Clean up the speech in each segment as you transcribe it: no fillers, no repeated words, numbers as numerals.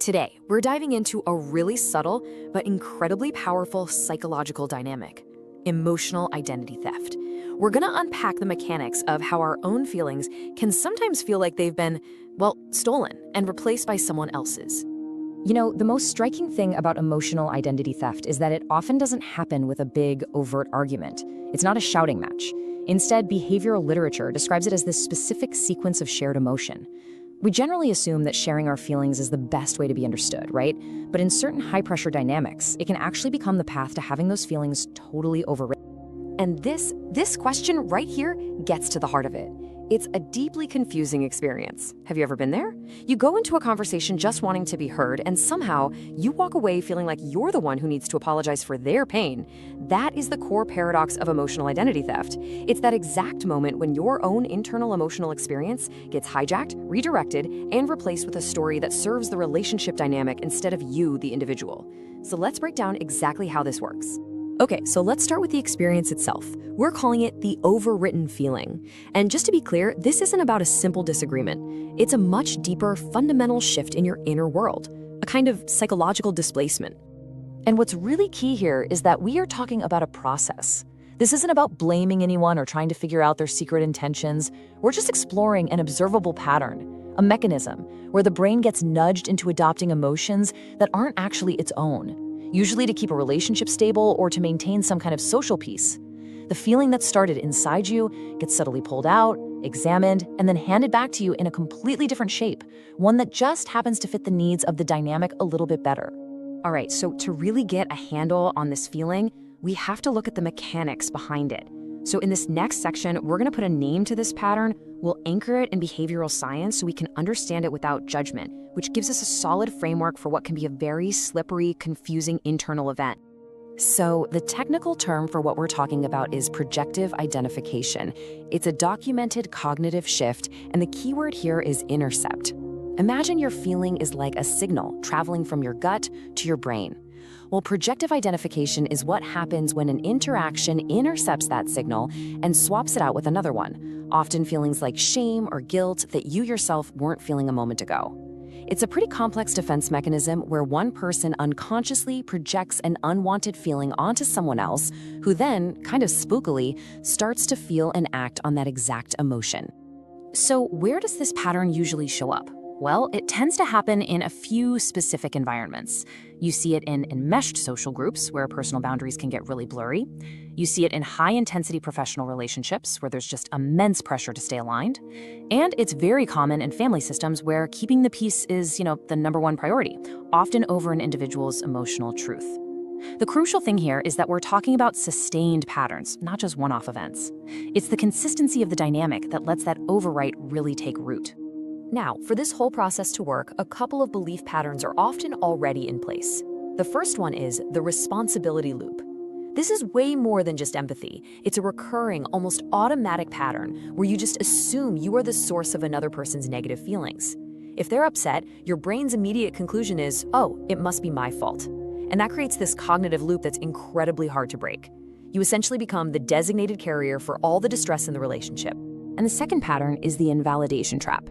Today, we're diving into a really subtle but incredibly powerful psychological dynamic: emotional identity theft. We're going to unpack the mechanics of how our own feelings can sometimes feel like they've been, well, stolen and replaced by someone else's. You know, the most striking thing about emotional identity theft is that it often doesn't happen with a big, overt argument. It's not a shouting match. Instead, behavioral literature describes it as this specific sequence of shared emotion. We generally assume that sharing our feelings is the best way to be understood, right? But in certain high-pressure dynamics, it can actually become the path to having those feelings totally overridden. And this question right here gets to the heart of it. It's a deeply confusing experience. Have you ever been there? You go into a conversation just wanting to be heard, and somehow you walk away feeling like you're the one who needs to apologize for their pain. That is the core paradox of emotional identity theft. It's that exact moment when your own internal emotional experience gets hijacked, redirected, and replaced with a story that serves the relationship dynamic instead of you, the individual. So let's break down exactly how this works. Okay, so let's start with the experience itself. We're calling it the overwritten feeling. And just to be clear, this isn't about a simple disagreement. It's a much deeper, fundamental shift in your inner world, a kind of psychological displacement. And what's really key here is that we are talking about a process. This isn't about blaming anyone or trying to figure out their secret intentions. We're just exploring an observable pattern, a mechanism where the brain gets nudged into adopting emotions that aren't actually its own, usually to keep a relationship stable or to maintain some kind of social peace. The feeling that started inside you gets subtly pulled out, examined, and then handed back to you in a completely different shape, one that just happens to fit the needs of the dynamic a little bit better. All right, so to really get a handle on this feeling, we have to look at the mechanics behind it. So in this next section, we're going to put a name to this pattern. We'll anchor it in behavioral science so we can understand it without judgment, which gives us a solid framework for what can be a very slippery, confusing internal event. So the technical term for what we're talking about is projective identification. It's a documented cognitive shift, and the key word here is intercept. Imagine your feeling is like a signal traveling from your gut to your brain. Well, projective identification is what happens when an interaction intercepts that signal and swaps it out with another one, often feelings like shame or guilt that you yourself weren't feeling a moment ago. It's a pretty complex defense mechanism where one person unconsciously projects an unwanted feeling onto someone else, who then, kind of spookily, starts to feel and act on that exact emotion. So where does this pattern usually show up? Well, it tends to happen in a few specific environments. You see it in enmeshed social groups where personal boundaries can get really blurry. You see it in high-intensity professional relationships where there's just immense pressure to stay aligned. And it's very common in family systems where keeping the peace is, the number one priority, often over an individual's emotional truth. The crucial thing here is that we're talking about sustained patterns, not just one-off events. It's the consistency of the dynamic that lets that overwrite really take root. Now, for this whole process to work, a couple of belief patterns are often already in place. The first one is the responsibility loop. This is way more than just empathy. It's a recurring, almost automatic pattern where you just assume you are the source of another person's negative feelings. If they're upset, your brain's immediate conclusion is, oh, it must be my fault. And that creates this cognitive loop that's incredibly hard to break. You essentially become the designated carrier for all the distress in the relationship. And the second pattern is the invalidation trap.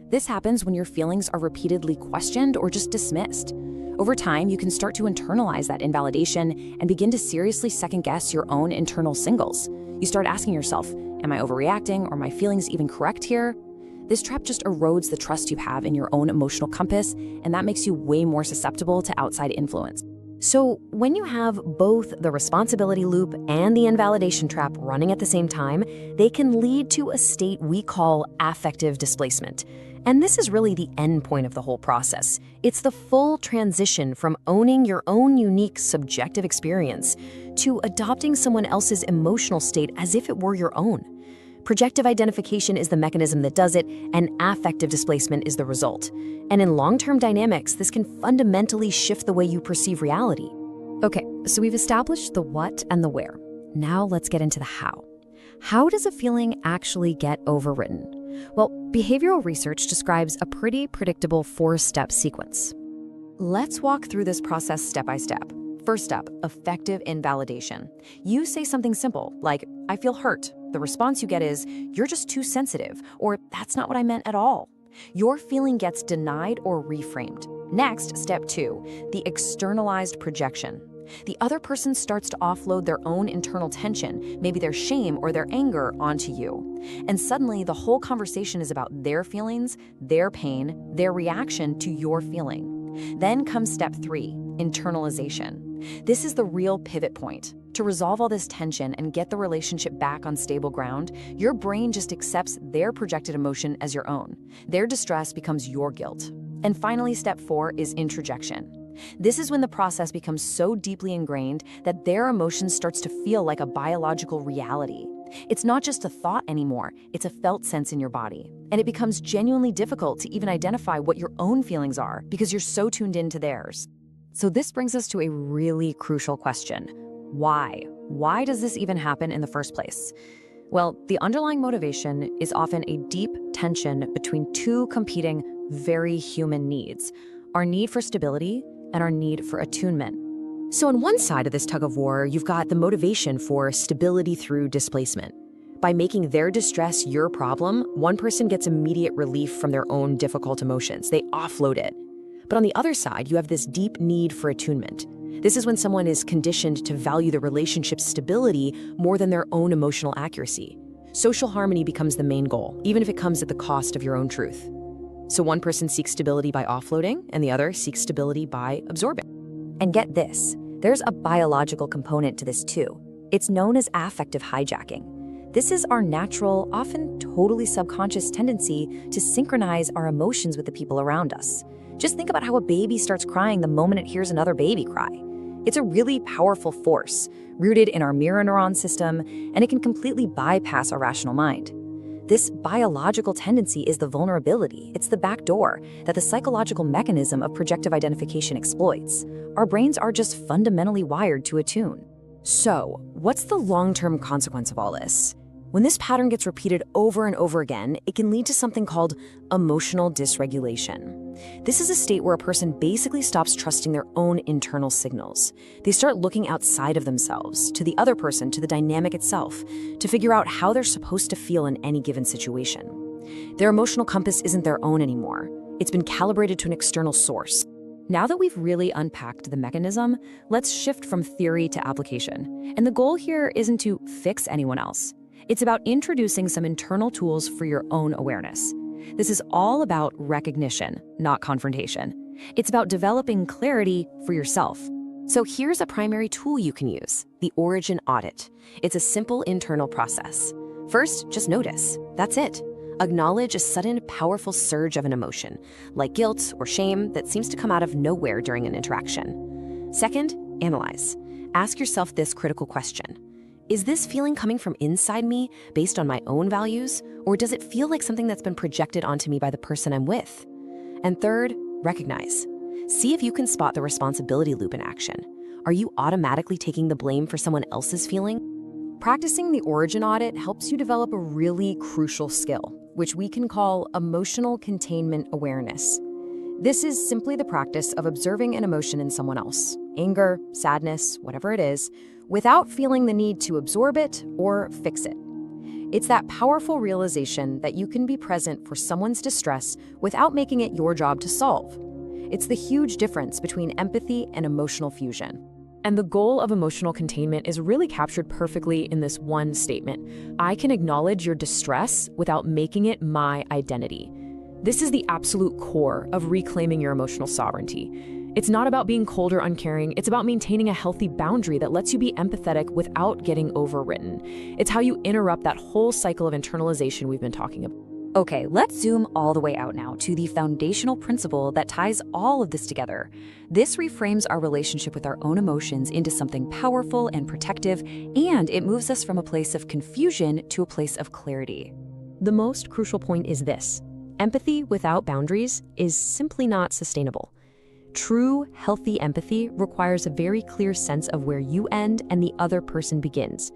This happens when your feelings are repeatedly questioned or just dismissed. Over time, you can start to internalize that invalidation and begin to seriously second-guess your own internal signals. You start asking yourself, am I overreacting, or are my feelings even correct here? This trap just erodes the trust you have in your own emotional compass, and that makes you way more susceptible to outside influence. So when you have both the responsibility loop and the invalidation trap running at the same time, they can lead to a state we call affective displacement. And this is really the end point of the whole process. It's the full transition from owning your own unique subjective experience to adopting someone else's emotional state as if it were your own. Projective identification is the mechanism that does it, and affective displacement is the result. And in long-term dynamics, this can fundamentally shift the way you perceive reality. Okay, so we've established the what and the where. Now let's get into the how. How does a feeling actually get overwritten? Well, behavioral research describes a pretty predictable 4-step sequence. Let's walk through this process step by step. First up, affective invalidation. You say something simple, like, I feel hurt. The response you get is, you're just too sensitive, or that's not what I meant at all. Your feeling gets denied or reframed. Next, step 2, the externalized projection. The other person starts to offload their own internal tension, maybe their shame or their anger, onto you. And suddenly, the whole conversation is about their feelings, their pain, their reaction to your feeling. Then comes step 3, internalization. This is the real pivot point. To resolve all this tension and get the relationship back on stable ground, your brain just accepts their projected emotion as your own. Their distress becomes your guilt. And finally, step 4 is introjection. This is when the process becomes so deeply ingrained that their emotion starts to feel like a biological reality. It's not just a thought anymore, it's a felt sense in your body. And it becomes genuinely difficult to even identify what your own feelings are because you're so tuned into theirs. So this brings us to a really crucial question. Why? Why does this even happen in the first place? Well, the underlying motivation is often a deep tension between two competing, very human needs: our need for stability and our need for attunement. So on one side of this tug of war, you've got the motivation for stability through displacement. By making their distress your problem, one person gets immediate relief from their own difficult emotions. They offload it. But on the other side, you have this deep need for attunement. This is when someone is conditioned to value the relationship's stability more than their own emotional accuracy. Social harmony becomes the main goal, even if it comes at the cost of your own truth. So one person seeks stability by offloading, and the other seeks stability by absorbing. And get this, there's a biological component to this too. It's known as affective hijacking. This is our natural, often totally subconscious tendency to synchronize our emotions with the people around us. Just think about how a baby starts crying the moment it hears another baby cry. It's a really powerful force, rooted in our mirror neuron system, and it can completely bypass our rational mind. This biological tendency is the vulnerability. It's the back door that the psychological mechanism of projective identification exploits. Our brains are just fundamentally wired to attune. So, what's the long-term consequence of all this? When this pattern gets repeated over and over again, it can lead to something called emotional dysregulation. This is a state where a person basically stops trusting their own internal signals. They start looking outside of themselves, to the other person, to the dynamic itself, to figure out how they're supposed to feel in any given situation. Their emotional compass isn't their own anymore. It's been calibrated to an external source. Now that we've really unpacked the mechanism, let's shift from theory to application. And the goal here isn't to fix anyone else. It's about introducing some internal tools for your own awareness. This is all about recognition, not confrontation. It's about developing clarity for yourself. So here's a primary tool you can use, the Origin Audit. It's a simple internal process. First, just notice. That's it. Acknowledge a sudden, powerful surge of an emotion, like guilt or shame that seems to come out of nowhere during an interaction. Second, analyze. Ask yourself this critical question. Is this feeling coming from inside me, based on my own values, or does it feel like something that's been projected onto me by the person I'm with? And third, recognize. See if you can spot the responsibility loop in action. Are you automatically taking the blame for someone else's feeling? Practicing the Origin Audit helps you develop a really crucial skill, which we can call Emotional Containment Awareness. This is simply the practice of observing an emotion in someone else, anger, sadness, whatever it is, without feeling the need to absorb it or fix it. It's that powerful realization that you can be present for someone's distress without making it your job to solve. It's the huge difference between empathy and emotional fusion. And the goal of emotional containment is really captured perfectly in this one statement. I can acknowledge your distress without making it my identity. This is the absolute core of reclaiming your emotional sovereignty. It's not about being cold or uncaring, it's about maintaining a healthy boundary that lets you be empathetic without getting overwritten. It's how you interrupt that whole cycle of internalization we've been talking about. Okay, let's zoom all the way out now to the foundational principle that ties all of this together. This reframes our relationship with our own emotions into something powerful and protective, and it moves us from a place of confusion to a place of clarity. The most crucial point is this: empathy without boundaries is simply not sustainable. True, healthy empathy requires a very clear sense of where you end and the other person begins.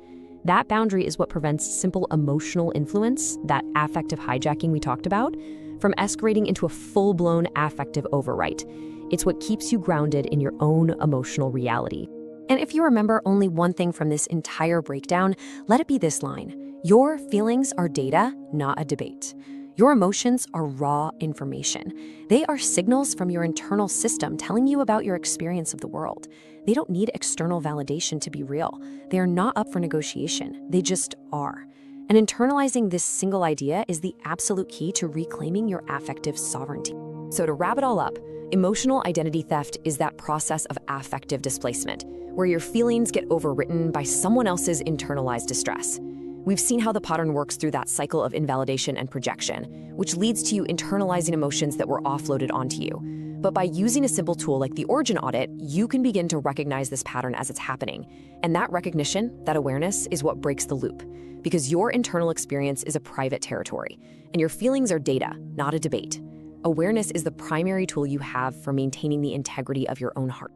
That boundary is what prevents simple emotional influence, that affective hijacking we talked about, from escalating into a full-blown affective overwrite. It's what keeps you grounded in your own emotional reality. And if you remember only one thing from this entire breakdown, let it be this line: your feelings are data, not a debate. Your emotions are raw information. They are signals from your internal system telling you about your experience of the world. They don't need external validation to be real. They are not up for negotiation. They just are. And internalizing this single idea is the absolute key to reclaiming your affective sovereignty. So to wrap it all up, emotional identity theft is that process of affective displacement, where your feelings get overwritten by someone else's internalized distress. We've seen how the pattern works through that cycle of invalidation and projection, which leads to you internalizing emotions that were offloaded onto you. But by using a simple tool like the Origin Audit, you can begin to recognize this pattern as it's happening. And that recognition, that awareness, is what breaks the loop. Because your internal experience is a private territory, and your feelings are data, not a debate. Awareness is the primary tool you have for maintaining the integrity of your own heart.